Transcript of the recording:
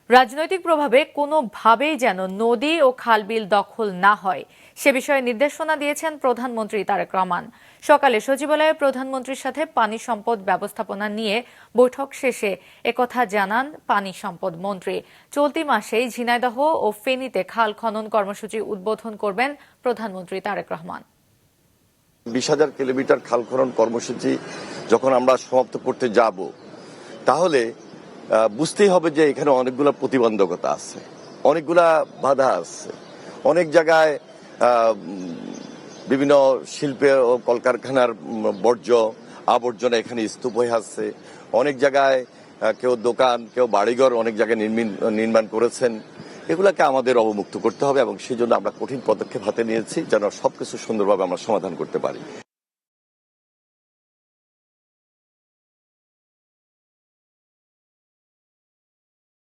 রাজনৈতিক প্রভাবে কোনোভাবেই যেন নদী ও খালবিল দখল না হয় সে বিষয়ে নির্দেশনা দিয়েছেন প্রধানমন্ত্রী তারেক রহমান। সকালে সচিবালয়ে প্রধানমন্ত্রীর সাথে পানি সম্পদ ব্যবস্থাপনা নিয়ে বৈঠক শেষে একথা জানান পানি সম্পদ মন্ত্রী। চলতি মাসেই ঝিনাইদহ ও ফেনীতে খাল খনন কর্মসূচি উদ্বোধন করবেন প্রধানমন্ত্রী তারেক রহমান। 20,000 কিলোমিটার খাল খনন কর্মসূচি যখন আমরা সমাপ্ত করতে যাব, তাহলে বুঝতেই হবে যে এখানে অনেকগুলো প্রতিবন্ধকতা আছে, অনেকগুলা বাধা আছে। অনেক জায়গায় বিভিন্ন শিল্পের ও কলকারখানার বর্জ্য আবর্জনা এখানে স্তূপ হয়ে আসছে। অনেক জায়গায় কেউ দোকান, কেউ বাড়িঘর অনেক জায়গায় নির্মাণ করেছেন। এগুলাকে আমাদের অবমুক্ত করতে হবে এবং সেই জন্য আমরা কঠিন পদক্ষেপ হাতে নিয়েছি যেন সবকিছু সুন্দরভাবে আমরা সমাধান করতে পারি।